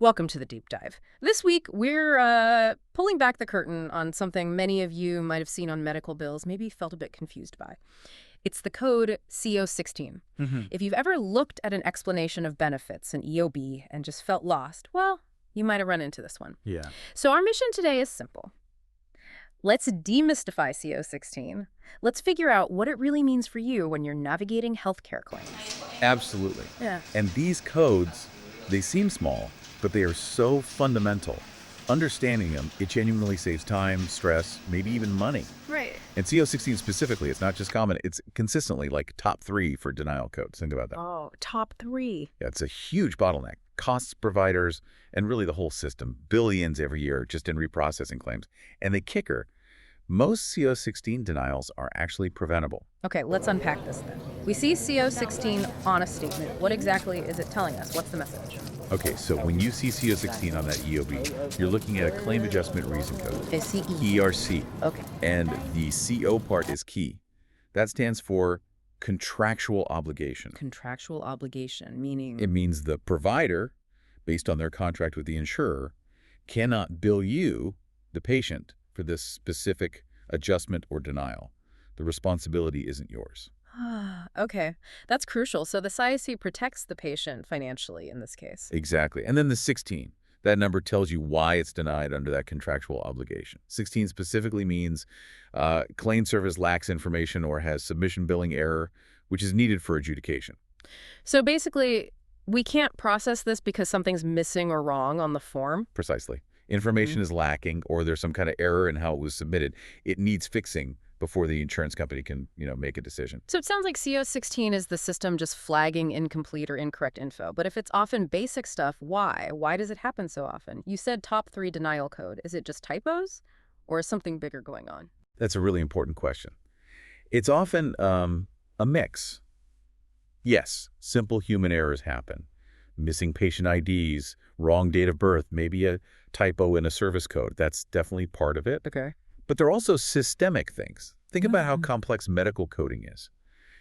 Welcome to the deep dive. This week, we're pulling back the curtain on something many of you might have seen on medical bills, maybe felt a bit confused by. It's the code CO16. Hmm. If you've ever looked at an explanation of benefits in EOB and just felt lost, well, you might have run into this one. Yeah, So our mission today is simple. Let's demystify CO16. Let's figure out what it really means for you when you're navigating healthcare claims. absolutely. Yeah. And these codes, they seem small, but they are so fundamental. Understanding them, it genuinely saves time, stress, maybe even money. Right. And CO16 specifically, it's not just common, it's consistently like top 3 for denial codes. Think about that. Oh, top 3. Yeah, it's a huge bottleneck. Costs providers and really the whole system, billions every year just in reprocessing claims. And the kicker, most CO16 denials are actually preventable. Okay, let's unpack this then. We see CO16 on a statement. What exactly is it telling us? What's the message? Okay, so when you see CO16 on that EOB, you're looking at a claim adjustment reason code, CE. ERC, Okay. and the CO part is key. That stands for contractual obligation. Contractual obligation, meaning... It means the provider, based on their contract with the insurer, cannot bill you, the patient, for this specific adjustment or denial. The responsibility isn't yours. Okay, that's crucial. So the CIC protects the patient financially in this case. Exactly. And then the 16, that number tells you why it's denied under that contractual obligation. 16 specifically means claim service lacks information or has submission billing error, which is needed for adjudication. So basically, we can't process this because something's missing or wrong on the form? Precisely. Information is lacking or there's some kind of error in how it was submitted. It needs fixing before the insurance company can, make a decision. So it sounds like CO16 is the system just flagging incomplete or incorrect info. But if it's often basic stuff, why? Why does it happen so often? You said top 3 denial code. Is it just typos? Or is something bigger going on? That's a really important question. It's often a mix. Yes, simple human errors happen. Missing patient IDs, wrong date of birth, maybe a typo in a service code. That's definitely part of it. Okay. But there are also systemic things. Think about how complex medical coding is.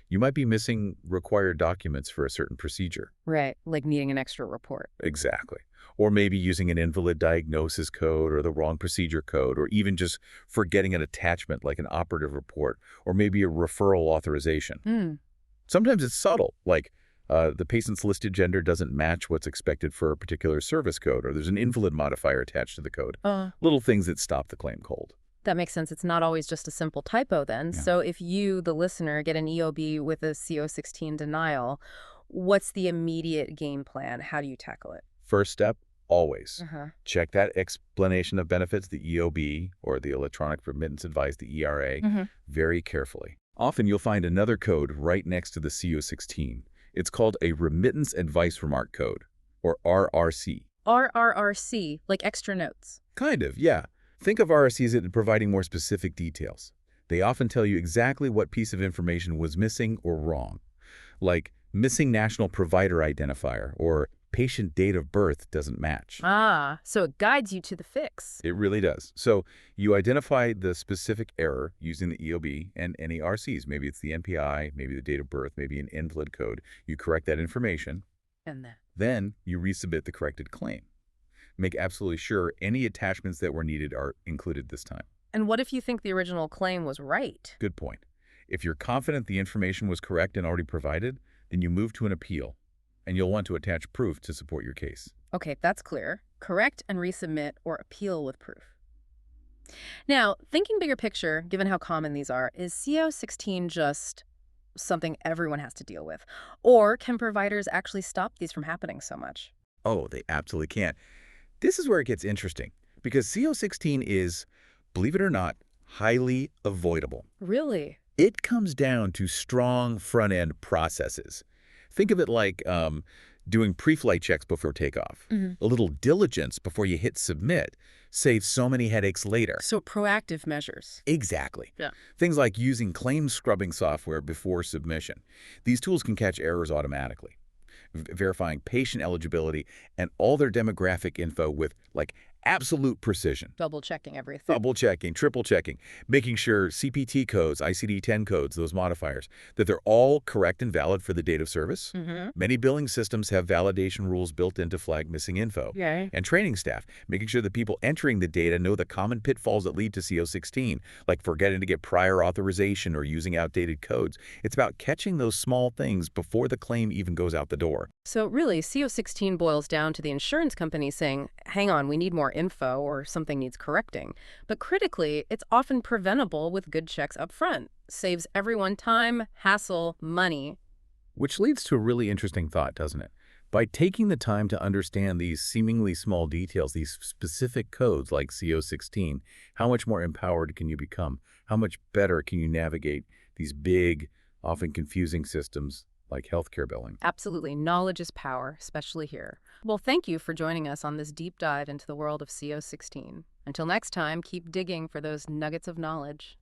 You might be missing required documents for a certain procedure. Right, like needing an extra report. Exactly. Or maybe using an invalid diagnosis code or the wrong procedure code, or even just forgetting an attachment like an operative report, or maybe a referral authorization. Sometimes it's subtle, like the patient's listed gender doesn't match what's expected for a particular service code, or there's an invalid modifier attached to the code. Little things that stop the claim cold. That makes sense. It's not always just a simple typo then. Yeah. So if you, the listener, get an EOB with a CO16 denial, what's the immediate game plan? How do you tackle it? First step, always. Uh-huh. Check that explanation of benefits, the EOB, or the electronic remittance advice, the ERA, very carefully. Often you'll find another code right next to the CO16. It's called a remittance advice remark code, or RRC. RRRC, like extra notes. Kind of, yeah. Think of RRCs as providing more specific details. They often tell you exactly what piece of information was missing or wrong, like missing national provider identifier or patient date of birth doesn't match. Ah, so it guides you to the fix. It really does. So you identify the specific error using the EOB and any RCs. Maybe it's the NPI, maybe the date of birth, maybe an invalid code. You correct that information. And then? Then you resubmit the corrected claim. Make absolutely sure any attachments that were needed are included this time. And what if you think the original claim was right? Good point. If you're confident the information was correct and already provided, then you move to an appeal, and you'll want to attach proof to support your case. Okay, that's clear. Correct and resubmit or appeal with proof. Now, thinking bigger picture, given how common these are, is CO16 just something everyone has to deal with? Or can providers actually stop these from happening so much? Oh, they absolutely can. This is where it gets interesting, because CO16 is, believe it or not, highly avoidable. Really? It comes down to strong front-end processes. Think of it like doing pre-flight checks before takeoff. A little diligence before you hit submit saves so many headaches later. So proactive measures. Exactly. Yeah. Things like using claim scrubbing software before submission. These tools can catch errors automatically, verifying patient eligibility and all their demographic info with like Absolute precision. Double-checking everything. Double checking, triple checking, making sure CPT codes, ICD-10 codes, those modifiers, that they're all correct and valid for the date of service. Mm-hmm. Many billing systems have validation rules built in to flag missing info. Yeah. And training staff, making sure that people entering the data know the common pitfalls that lead to CO16, like forgetting to get prior authorization or using outdated codes. It's about catching those small things before the claim even goes out the door. So really, CO16 boils down to the insurance company saying, hang on, we need more info or something needs correcting. But critically, it's often preventable with good checks up front. Saves everyone time, hassle, money. Which leads to a really interesting thought, doesn't it? By taking the time to understand these seemingly small details, these specific codes like CO16, how much more empowered can you become? How much better can you navigate these big, often confusing systems like healthcare billing? Absolutely. Knowledge is power, especially here. Well, thank you for joining us on this deep dive into the world of CO16. Until next time, keep digging for those nuggets of knowledge.